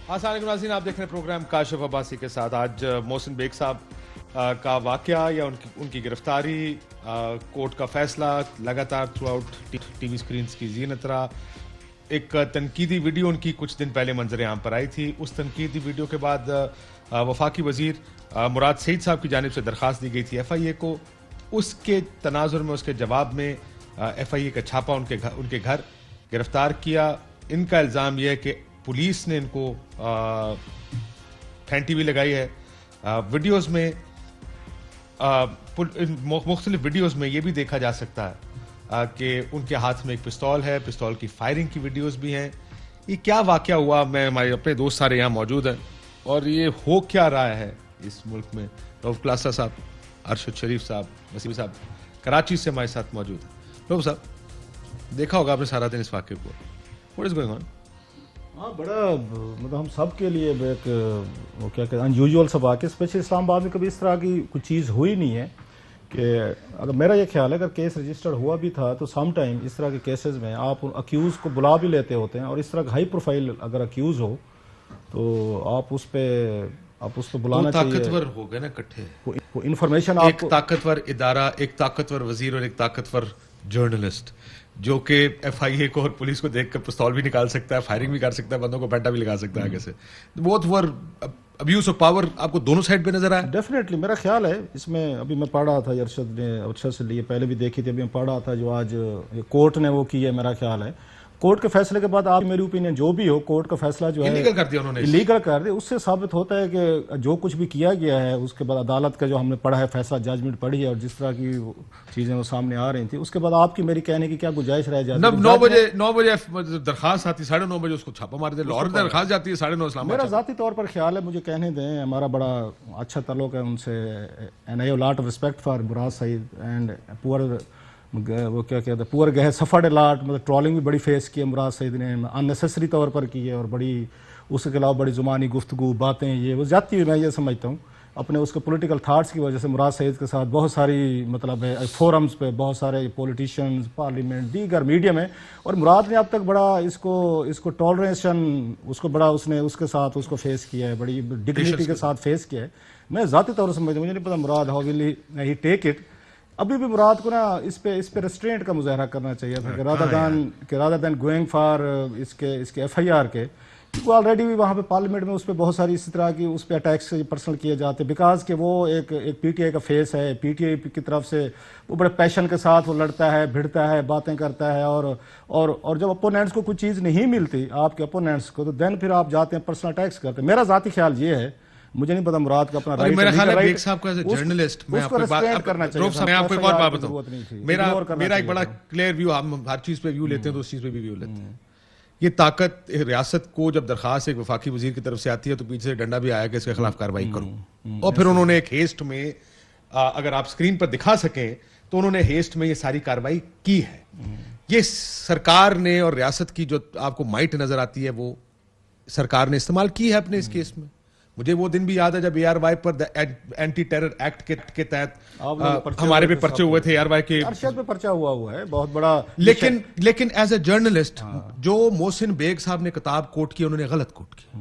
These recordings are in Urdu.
السلام علیکم ناظرین، آپ دیکھ رہے ہیں پروگرام کاشف عباسی کے ساتھ. آج محسن بیگ صاحب کا واقعہ یا ان کی گرفتاری، کورٹ کا فیصلہ لگاتار through out T V screens کی زینت رہا. ایک تنقیدی ویڈیو ان کی کچھ دن پہلے منظر عام پر آئی تھی. اس تنقیدی ویڈیو کے بعد وفاقی وزیر مراد سعید صاحب کی جانب سے درخواست دی گئی تھی ایف آئی اے کو. اس کے تناظر میں، اس کے جواب میں ایف آئی اے کا چھاپا ان کے گھر گرفتار کیا. ان کا الزام یہ ہے کہ پولیس نے ان کو پھینٹی بھی لگائی ہے. ویڈیوز میں، مختلف ویڈیوز میں یہ بھی دیکھا جا سکتا ہے کہ ان کے ہاتھ میں ایک پستول ہے. پستول کی فائرنگ کی ویڈیوز بھی ہیں. یہ کیا واقعہ ہوا؟ ہمارے اپنے دوست سارے یہاں موجود ہیں اور یہ ہو کیا رہا ہے اس ملک میں. روف کلاسا صاحب، ارشد شریف صاحب، وسیم صاحب کراچی سے ہمارے ساتھ موجود ہیں. روف صاحب، دیکھا ہوگا آپ نے سارا دن اس واقعے کو. What is going on? ہاں، بڑا مطلب ہم سب کے لیے ایک وہ کیا کہتے ہیں انیوژول سا واقعہ. اسپیشلی اسلام آباد میں کبھی اس طرح کی کوئی چیز ہوئی نہیں ہے کہ اگر میرا یہ خیال ہے اگر کیس رجسٹرڈ ہوا بھی تھا تو سم ٹائم اس طرح کے کیسز میں آپ اکیوز کو بلا بھی لیتے ہوتے ہیں، اور اس طرح کا ہائی پروفائل اگر اکیوز ہو تو آپ اس پہ بلانا چاہیے. طاقتور ہو گئے نا اکٹھے، انفارمیشن ایک طاقتور ادارہ، ایک طاقتور وزیر اور ایک طاقتور جرنلسٹ جو کہ ایف آئی اے کو اور پولیس کو دیکھ کر پستول بھی نکال سکتا ہے، فائرنگ بھی کر سکتا ہے، بندوں کو پینٹا بھی لگا سکتا ہے آگے سے. بہت ور ابیوز آف پاور آپ کو دونوں سائڈ پہ نظر آیا. ڈیفینیٹلی میرا خیال ہے اس میں. ابھی میں پڑھ رہا تھا، ارشد سے لیے پہلے بھی دیکھی تھی، ابھی میں پڑھ رہا تھا جو آج کورٹ نے وہ کی ہے. میرا خیال ہے کورٹ کے فیصلے کے بعد آپ میری اوپینین جو بھی ہو، کورٹ کا فیصلہ جو ہے انلیگل کر دیا انہوں نے، انلیگل کر دیا. اس سے ثابت ہوتا ہے کہ جو کچھ بھی کیا گیا ہے اس کے بعد عدالت کا جو ہم نے پڑھا ہے فیصلہ، ججمنٹ پڑھی ہے، اور جس طرح کی چیزیں وہ سامنے آ رہی تھیں، اس کے بعد آپ کی میری کہنے کی کیا گنجائش رہ جاتی ہے. 9 بجے درخواست آتی، 9:30 بجے اس کو چھاپا مار دے. لاہور درخواست جاتی ہے 9:30 اسلام آباد. میرا ذاتی طور پر خیال ہے، مجھے کہنے دیں، ہمارا بڑا اچھا تعلق ہے ان سے، and I have lot of respect for Murad Saeed and وہ کیا کہتے ہیں پور گئے سفرڈ لاٹ. مطلب ٹرولنگ بھی بڑی فیس کی ہے مراد سعید نے، اننیسیسری طور پر کی ہے، اور بڑی اس کے علاوہ بڑی زبانی گفتگو باتیں یہ وہ زیادتی. میں یہ سمجھتا ہوں اپنے اس کے پولیٹیکل تھاٹس کی وجہ سے مراد سعید کے ساتھ بہت ساری مطلب فورمز پہ بہت سارے پولیٹیشنز، پارلیمنٹ، دیگر میڈیا میں، اور مراد نے اب تک بڑا اس کو ٹالریشن اس کو بڑا اس نے اس کے ساتھ اس کو فیس کیا ہے، بڑی ڈگنیٹی کے ساتھ فیس کیا ہے. میں ذاتی طور سے سمجھتا ہوں، مجھے نہیں پتا مراد how will he take it. ابھی بھی مراد کو نا اس پہ ریسٹرینٹ کا مظاہرہ کرنا چاہیے تھا کہ رادر دین گوئنگ فار اس کے ایف آئی آر کے. کیونکہ آلریڈی بھی وہاں پہ پارلیمنٹ میں اس پہ بہت ساری اسی طرح کی اس پہ اٹیکس پرسنل کیے جاتے، بیکاز کہ وہ ایک پی ٹی آئی کا فیس ہے. پی ٹی آئی کی طرف سے وہ بڑے پیشن کے ساتھ وہ لڑتا ہے، بھڑتا ہے، باتیں کرتا ہے، اور جب اپوننٹس کو کوئی چیز نہیں ملتی آپ کے اپوننٹس کو، تو دین پھر آپ جاتے ہیں پرسنل اٹیکس کرتے ہیں. میرا ذاتی خیال یہ ہے، مجھے نہیں پتا مراد کا اپنا رائٹ. میرا خیال ہے بیگ صاحب کا ایز اے جرنلسٹ، میں آپ کو ایک اور بات بتاؤں. میرا ایک بڑا کلیئر ویو، ہم ہر چیز پہ ویو لیتے ہیں تو اس چیز پہ بھی ویو لیتے ہیں. یہ طاقت ریاست کو جب درخواست ایک وفاقی وزیر کی طرف سے آتی ہے تو پیچھے سے ڈنڈا بھی آیا کہ اس کے خلاف کارروائی کرو، اور پھر انہوں نے ایک ہیسٹ میں، اگر آپ اسکرین پر دکھا سکیں تو انہوں نے ہیسٹ میں یہ ساری کارروائی کی ہے. یہ سرکار نے اور ریاست کی جو آپ کو مائٹ نظر آتی ہے وہ سرکار نے استعمال کی ہے اپنے اس کیس میں. مجھے وہ دن بھی یاد ہے جب اے آر وائی پر اینٹی ٹیرر ایکٹ کے تحت ہمارے پہ پرچے ہوئے تھے. اے آر وائی کے ارشد پہ پرچہ ہوا ہے بہت بڑا. لیکن ایز اے جرنلسٹ جو محسن بیگ صاحب نے کتاب کوٹ کی، انہوں نے غلط کوٹ کی.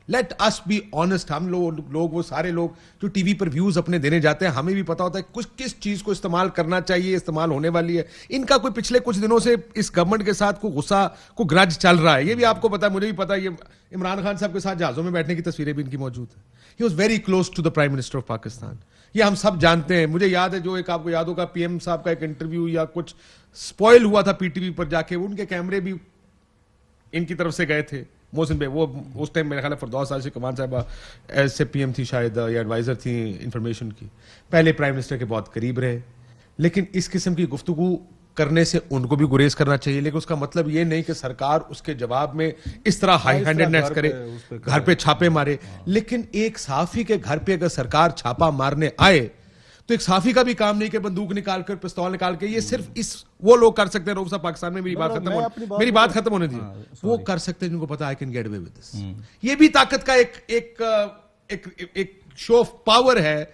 Let us be honest. ہم لوگ وہ سارے لوگ جو ٹی وی پر ویوز اپنے دینے جاتے ہیں، ہمیں بھی پتا ہوتا ہے کس چیز کو استعمال کرنا چاہیے، استعمال ہونے والی ہے. ان کا کوئی پچھلے کچھ دنوں سے اس گورنمنٹ کے ساتھ کوئی غصہ، کوئی گرج چل رہا ہے. یہ بھی آپ کو پتا ہے، مجھے بھی پتا ہے. یہ عمران خان صاحب کے ساتھ جہازوں میں بیٹھنے کی تصویریں بھی ان کی موجود ہیں. He was very close to the prime minister of Pakistan. یہ ہم سب جانتے ہیں. مجھے یاد ہے جو ایک آپ کو یاد ہوگا پی ایم صاحب کا ایک انٹرویو یا کچھ سپوائل ہوا تھا پی ٹی وی پر جا کے، ان کے کیمرے بھی ان کی طرف سے گئے تھے. محسن بھائی وہ اس ٹائم میرے خیال ہے فردوس عاشق کمان صاحبہ ایسے پی ایم تھی شاید، یا ایڈوائزر تھی انفارمیشن کی. پہلے پرائم منسٹر کے بہت قریب رہے. لیکن اس قسم کی گفتگو کرنے سے ان کو بھی گریز کرنا چاہیے. لیکن اس کا مطلب یہ نہیں کہ سرکار اس کے جواب میں اس طرح ہائی ہینڈڈنیس کرے، گھر پہ چھاپے مارے. لیکن ایک صحافی کے گھر پہ اگر سرکار چھاپا مارنے آئے تو ایک صحافی کا بھی کام نہیں کہ بندوق نکال کر، پستول نکال کے. یہ صرف وہ لوگ کر سکتے ہیں. روف صاحب پاکستان میں میری بات ختم ہونے دی. وہ کر سکتے ہیں جن کو پتا I can get away with this. یہ بھی طاقت کا ایک شو آف پاور ہے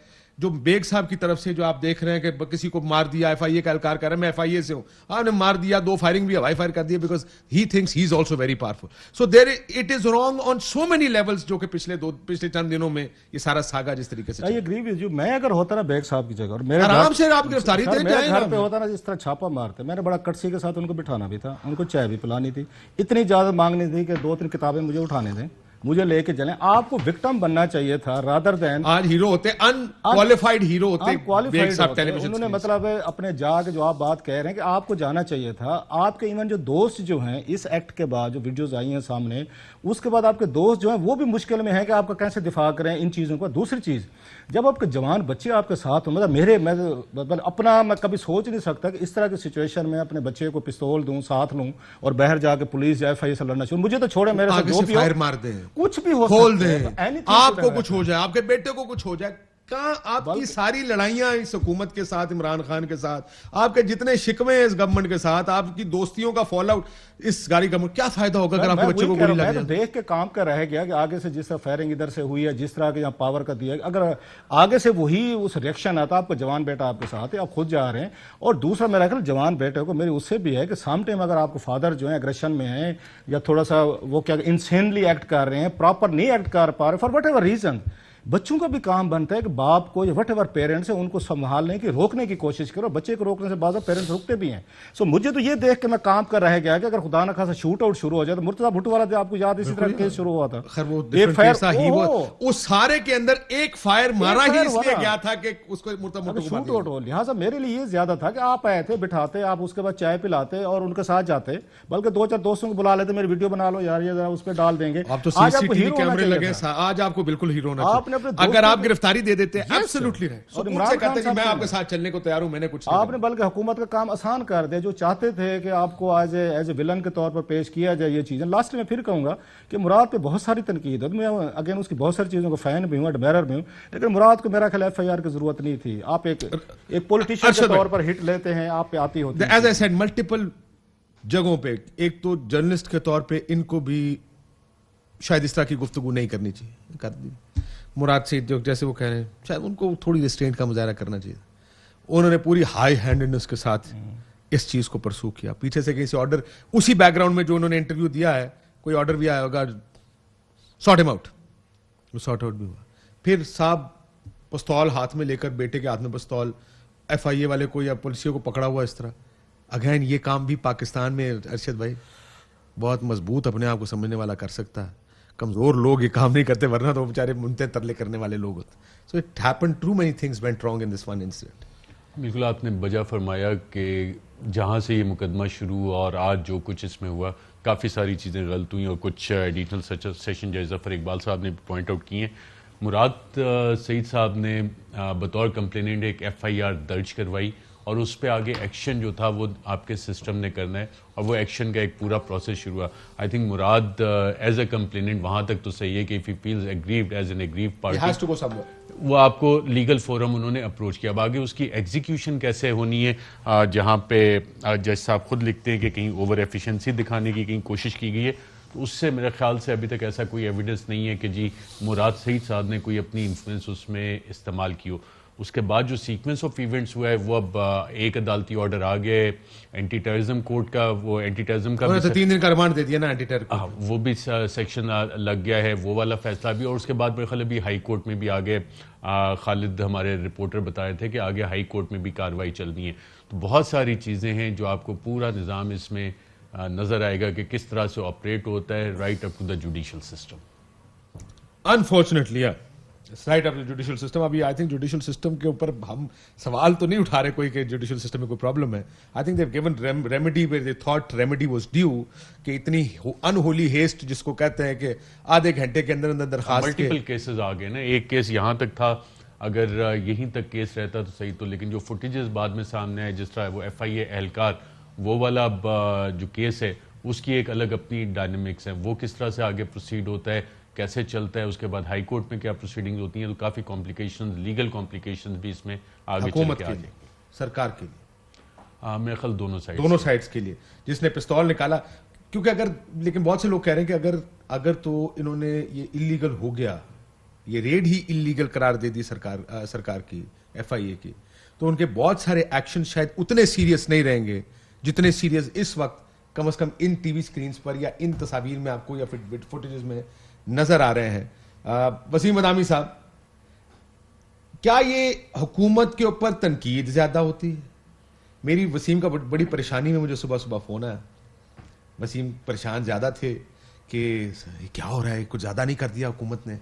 جو بیگ صاحب کی طرف سے جو آپ دیکھ رہے ہیں کہ کسی کو مار دیا, ایف آئی اے کا اہلکار کر رہا ہے میں ایف آئی اے سے ہوں, آپ نے مار دیا, 2 فائرنگ بھی ہوائی فائر کر دیا, because he thinks he is also very powerful. So there it is wrong on so many levels, جو کہ پچھلے چند دنوں میں یہ سارا ساگا جس طریقے سے I agree with you. میں اگر ہوتا نا بیگ صاحب کی جگہ اور میرے آرام سے آپ گرفتاری دے میرے جائیں گھر پہ ہوتا نا جس طرح چھاپا مارتے, میں نے بڑا کٹسی کے ساتھ ان کو بٹھانا بھی تھا, ان کو چائے بھی پلانی تھی, اتنی زیادہ مانگنی تھی کہ 2-3 کتابیں مجھے اٹھانے دیں, مجھے لے کے چلیں. آپ کو وکٹم بننا چاہیے تھا رادر دین آج ہیرو ہوتے, ان کوالیفائڈ ہیرو ہوتے, کوالیفائڈ ہوتے. انہوں نے مطلب اپنے جا کے جو آپ بات کہہ رہے ہیں کہ آپ کو جانا چاہیے تھا. آپ کے ایون جو دوست جو ہیں اس ایکٹ کے بعد جو ویڈیوز آئی ہیں سامنے, اس کے بعد آپ کے دوست جو ہیں وہ بھی مشکل میں ہیں کہ آپ کا کیسے دفاع کریں ان چیزوں کا. دوسری چیز, جب آپ کے جوان بچے آپ کے ساتھ ہوں, مطلب اپنا میں کبھی سوچ نہیں سکتا کہ اس طرح کی سچویشن میں اپنے بچے کو پستول دوں, ساتھ لوں اور باہر جا کے پولیس یا ایف آئی اے سے لڑنا شروع. مجھے تو چھوڑے, میرے ساتھ جو بھی ہو فائر مار دیں, کچھ بھی ہو کھول سکتا دیں, ہے, آپ کو کچھ ہو جائے, آپ کے بیٹے کو کچھ ہو جائے. کہاں آپ کی ساری لڑائیاں اس حکومت کے ساتھ, عمران خان کے ساتھ, آپ کے جتنے شکوے ہیں اس گورنمنٹ کے ساتھ, آپ کی دوستیوں کا فال آؤٹ اس گاڑی گورنمنٹ, کیا فائدہ ہوگا اگر آپ کے بچے کو گولی لگ جائے؟ دیکھ کے کام کا رہ گیا کہ آگے سے جس طرح فائرنگ ادھر سے ہوئی ہے, جس طرح کے یہاں پاور کا دیا, اگر آگے سے وہی اس ریئیکشن آتا, آپ کا جوان بیٹا آپ کے ساتھ ہے, آپ خود جا رہے ہیں. اور دوسرا میرا خیال جوان بیٹے کو میری اس سے بھی ہے کہ سام ٹائم اگر آپ کو فادر جو ہیں اگریشن میں ہیں یا تھوڑا سا وہ کیا انسینلی ایکٹ کر رہے ہیں, پراپر نہیں ایکٹ کر پا رہے فار وٹ ایور ریزن, بچوں کا بھی کام بنتا ہے کہ باپ کو یا وٹ ایور پیرنٹس ہیں ان کو سنبھالنے کی, روکنے کی کوشش کرو. بچے کو روکنے سے بعض پیرنٹس رکتے بھی ہیں. سو مجھے تو یہ دیکھ کے میں کام کر رہ گیا کہ اگر خدا نہ خاصا شوٹ آؤٹ شروع ہو جائے تو مرتضیٰ بھٹو والا جو آپ کو یاد اسی طرح کیس شروع ہوا تھا, خیر وہ ہی ہوا, اس سارے کے اندر ایک فائر مارا ہی اس لیے گیا تھا کہ اس کو مرتضیٰ بھٹو کو شوٹ آؤٹ ہو. لہٰذا میرے لیے یہ زیادہ تھا کہ آپ آئے تھے, بٹھاتے, آپ اس کے بعد چائے پلاتے اور ان کے ساتھ جاتے, بلکہ 2-4 دوستوں کو بلا لیتے, میری ویڈیو بنا لو یار, یہ ذرا اس پہ ڈال دیں گے. آپ تو سی سی ٹی وی کیمرے لگے, آج آپ کو بالکل ہیرو ہونا چاہیے. اگر آپ گرفتاری دے دیتے ایبسولوٹلی رہے, اور عمران خان صاحب میں آپ کے ساتھ چلنے کو تیار ہوں, میں نے کچھ آپ نے بلکہ حکومت کا کام آسان کر دیا. جو چاہتے تھے کہ آپ کو ایز اے ولن کے طور پر پیش کیا جائے یہ چیزیں. لاسٹ میں پھر کہوں گا کہ مراد پہ بہت ساری تنقید ہے, میں اگین اس کی بہت ساری چیزوں کو فین بھی ہوں, ایڈمائرر بھی ہوں, لیکن مراد کو میرا خیال ایف آئی آر کی ضرورت نہیں تھی. آپ ایک پولیٹیشین کے طور پر ہٹ لیتے ہیں, آپ پہ آتی ہوتی ہے. ایز آئی سیڈ ملٹیپل جگہوں پہ, ایک تو جرنلسٹ کے طور پہ ان کو بھی شاید اس طرح کی گفتگو نہیں کرنی چاہیے, کر دی مراد سے جیسے وہ کہہ رہے ہیں, شاید ان کو تھوڑی ریسٹرینٹ کا مظاہرہ کرنا چاہیے. انہوں نے پوری ہائی ہینڈنس کے ساتھ اس چیز کو پرسو کیا, پیچھے سے کہیں سے آرڈر, اسی بیک گراؤنڈ میں جو انہوں نے انٹرویو دیا ہے کوئی آرڈر بھی آیا ہوگا, سارٹ ہم آؤٹ, وہ سارٹ آؤٹ بھی ہوا. پھر صاحب پستول ہاتھ میں لے کر, بیٹے کے ہاتھ میں پستول, ایف آئی اے والے کو یا پولیسیوں کو پکڑا ہوا اس طرح. اگین یہ کام بھی پاکستان میں ارشد بھائی بہت مضبوط اپنے آپ کو سمجھنے والا کر سکتا ہے, کمزور لوگ یہ کام نہیں کرتے, ورنہ تو بیچارے منتے ترلے کرنے والے لوگ ہوتے. So it happen, too many things went wrong in this one incident. بالکل آپ نے بجا فرمایا کہ جہاں سے یہ مقدمہ شروع ہوا اور آج جو کچھ اس میں ہوا, کافی ساری چیزیں غلط ہوئیں, اور کچھ ایڈیشنل سیشن جج ظفر اقبال صاحب نے پوائنٹ آؤٹ کی ہیں. مراد سعید صاحب نے بطور کمپلیننٹ ایک ایف آئی آر درج کروائی, اور اس پہ آگے ایکشن جو تھا وہ آپ کے سسٹم نے کرنا ہے, اور وہ ایکشن کا ایک پورا پروسیس شروع ہوا. I think Murad as a complainant وہاں تک تو صحیح ہے کہ if he feels aggrieved as an aggrieved party, وہ آپ کو لیگل فورم انہوں نے اپروچ کیا. اب آگے اس کی ایگزیکیوشن کیسے ہونی ہے, جہاں پہ جج صاحب خود لکھتے ہیں کہ کہیں اوور ایفیشنسی دکھانے کی کہیں کوشش کی گئی ہے, تو اس سے میرے خیال سے ابھی تک ایسا کوئی ایویڈنس نہیں ہے کہ جی مراد سعید صاحب نے کوئی اپنی انفلوئنس اس میں استعمال کی ہو. اس کے بعد جو سیکوینس آف ایونٹس ہوا ہے وہ اب ایک عدالتی آرڈر آ گئے اینٹی ٹیررزم کورٹ کا, وہ اینٹی ٹیررزم کا 3 دن کا ریمانڈ دے دیا نا اینٹی ٹیرر کو, وہ بھی سیکشن لگ گیا ہے, وہ والا فیصلہ بھی. اور اس کے بعد میرے خیال ابھی ہائی کورٹ میں بھی آگے, خالد ہمارے رپورٹر بتا رہے تھے کہ آگے ہائی کورٹ میں بھی کارروائی چلنی ہے. تو بہت ساری چیزیں ہیں جو آپ کو پورا نظام اس میں نظر آئے گا کہ کس طرح سے آپریٹ ہوتا ہے right up to the judicial system. Unfortunately right up judicial system. ابھی آئی تھنک جوڈیشل سسٹم کے اوپر ہم سوال تو نہیں اٹھا رہے کوئی کہ جوڈیشل سسٹم میں کوئی پرابلم ہے. I think they've given remedy where they thought remedy was due, کہ اتنی انہولی ہیسٹ جس کو کہتے ہیں کہ آدھے گھنٹے کے اندر اندر درخواست, ملٹیپل کیسز آ گئے نا. ایک کیس یہاں تک تھا, اگر یہیں تک کیس رہتا تو صحیح, تو لیکن جو فوٹیجز بعد میں سامنے آئے, جس طرح وہ ایف آئی اے اہلکار, وہ والا جو کیس ہے اس کی ایک الگ اپنی ڈائنامکس ہیں, وہ کس طرح سے آگے پروسیڈ ہوتا ہے, کیسے چلتا ہے, اس کے بعد ہائی کورٹ میں کیا پروسیڈنگز ہوتی ہیں. تو کافی کمپلیکیشنز, لیگل کمپلیکیشنز بھی اس میں آگے چل کے آ جائیں. سرکار کے لیے, میرے خیال دونوں سائڈز کے لیے, جس نے پستول نکالا, کیونکہ اگر, لیکن بہت سے لوگ کہہ رہے ہیں کہ اگر تو انہوں نے یہ انلیگل ہو گیا یہ ریڈ ہی انلیگل قرار دے دی سرکار کی FIA کی, تو ان کے بہت سارے ایکشن شاید اتنے سیریس نہیں رہیں گے جتنے سیریس اس وقت کم از کم ان ٹی وی سکرینز پر یا ان تصاویر میں آپ کو یا فوٹیجز میں نظر آ رہے ہیں. وسیم مدامی صاحب, کیا یہ حکومت کے اوپر تنقید زیادہ ہوتی ہے؟ میری وسیم کا بڑی پریشانی میں مجھے صبح فون آیا, وسیم پریشان زیادہ تھے کہ کیا ہو رہا ہے, کچھ زیادہ نہیں کر دیا حکومت نے.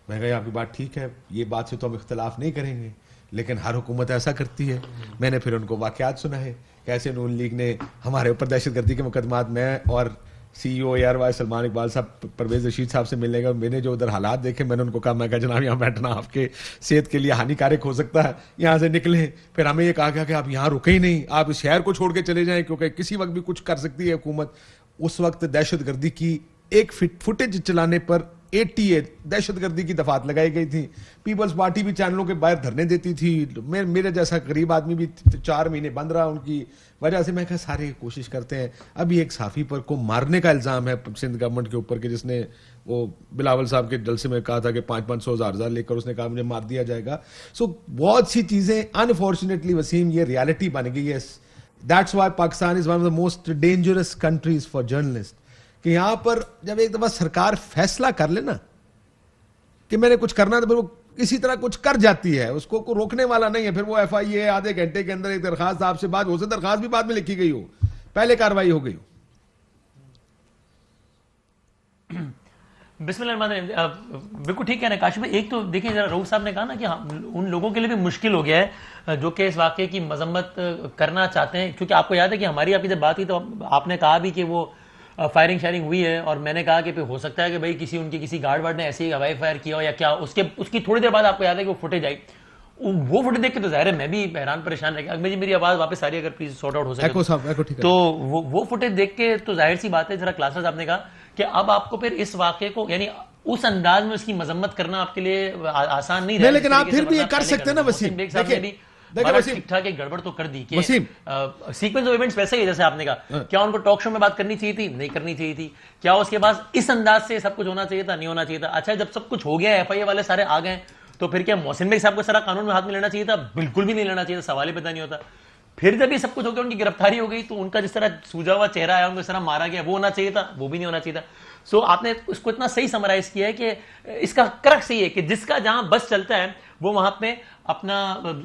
میں کہا آپ کی بات ٹھیک ہے, یہ بات سے تو ہم اختلاف نہیں کریں گے, لیکن ہر حکومت ایسا کرتی ہے. میں نے پھر ان کو واقعات سنا ہے کیسے نون لیگ نے ہمارے اوپر دہشت گردی کے مقدمات, میں اور CEO ARY سلمان اقبال صاحب پرویز رشید صاحب سے ملنے کا, میں نے جو ادھر حالات دیکھے میں نے ان کو کہا, میں کہا جناب یہاں بیٹھنا آپ کے صحت کے لیے ہانیکارک ہو سکتا ہے, یہاں سے نکلیں. پھر ہمیں یہ کہا گیا کہ آپ یہاں رکے ہی نہیں, آپ اس شہر کو چھوڑ کے چلے جائیں کیونکہ کسی وقت بھی کچھ کر سکتی ہے حکومت. اس وقت دہشت گردی کی ایک فوٹیج چلانے پر 88 دہشت گردی کی دفعات لگائی گئی تھی. پیپلز پارٹی بھی چینلوں کے باہر دھرنے دیتی تھی, میرے جیسا غریب آدمی بھی 4 مہینے بند رہا ان کی وجہ سے. میں کہا سارے کوشش کرتے ہیں. ابھی ایک صحافی پر کو مارنے کا الزام ہے سندھ گورنمنٹ کے اوپر کہ جس نے وہ بلاول صاحب کے جلسے میں کہا تھا کہ 500 ہزار لے کر اس نے کہا مجھے مار دیا جائے گا. سو بہت سی چیزیں انفارچونیٹلی وسیم یہ ریالٹی بن گئی ہے. That's why Pakistan is one of the most dangerous countries for journalist, کہ یہاں پر جب ایک دفعہ سرکار فیصلہ کر لے نا کہ میں نے کچھ کرنا ہے تو پھر وہ کسی طرح کچھ کر جاتی ہے, اس کو کوئی روکنے والا نہیں ہے. پھر وہ FIA آدھے گھنٹے کے اندر ایک درخواست آپ سے بات ہو سکے, درخواست بھی بعد میں لکھی گئی ہو, پہلے کاروائی ہو گئی ہو. بسم اللہ الرحمن الرحیم. بالکل ٹھیک ہے نا کاشف بھائی. ایک تو دیکھیں ذرا رؤوف صاحب نے کہا نا کہ ان لوگوں کے لیے بھی مشکل ہو گیا ہے جو کہ اس واقعے کی مذمت کرنا چاہتے ہیں, کیونکہ آپ کو یاد ہے کہ ہماری آپ کی جب بات ہوئی تو آپ نے کہا بھی کہ وہ فائرنگ شائرنگ ہوئی ہے, اور میں نے کہا کہ ہو سکتا ہے کہ بھائی کسی گارڈ وارڈ نے ایسے ہی ہوائی فائر کیا ہو یا کیا. اس کی تھوڑی دیر بعد آپ کو یاد ہے کہ وہ فوٹیج آئی, وہ فوٹیج دیکھ کے تو ظاہر ہے میں بھی حیران پریشان رہ گیا. میری آواز واپس آ رہی ہے اگر پلیز سارٹ آؤٹ ہو سکے تو وہ فوٹیج دیکھ کے تو ظاہر سی بات ہے. ذرا کلاسز آپ نے کہا کہ اب آپ کو پھر اس واقعے کو یعنی اس انداز میں اس کی مذمت کرنا آپ کے لیے آسان نہیں رہا, لیکن آپ پھر بھی یہ کر سکتے ہیں نا وسیم. ٹھیک ٹھاک ایک گڑبڑ تو کر دی کہ سیکوینس آف ایونٹس ویسے ہی جیسے آپ نے کہا, کیا ان کو ٹاک شو میں بات کرنی چاہیے تھی, نہیں کرنی چاہیے تھی, کیا اس کے پاس اس انداز سے سب کچھ ہونا چاہیے تھا, نہیں ہونا چاہیے تھا. اچھا جب سب کچھ ہو گیا, FIA والے سارے آ گئے, تو پھر کیا محسن بھائی صاحب کو سارا قانون میں ہاتھ میں لینا چاہیے تھا؟ بالکل بھی نہیں لینا چاہیے تھا, سوال ہی پیدا نہیں ہوتا. پھر جب یہ سب کچھ ہو گیا, ان کی گرفتاری ہو گئی, تو ان کا جس طرح سوجا ہوا چہرہ آیا, ان کو اس طرح مارا گیا, وہ ہونا چاہیے تھا, وہ بھی نہیں ہونا چاہیے تھا. سو آپ نے اس کو اتنا صحیح سمرائز کیا ہے کہ اس کا کرکس یہ ہے کہ جس کا جہاں بس چلتا ہے وہ وہاں پہ اپنا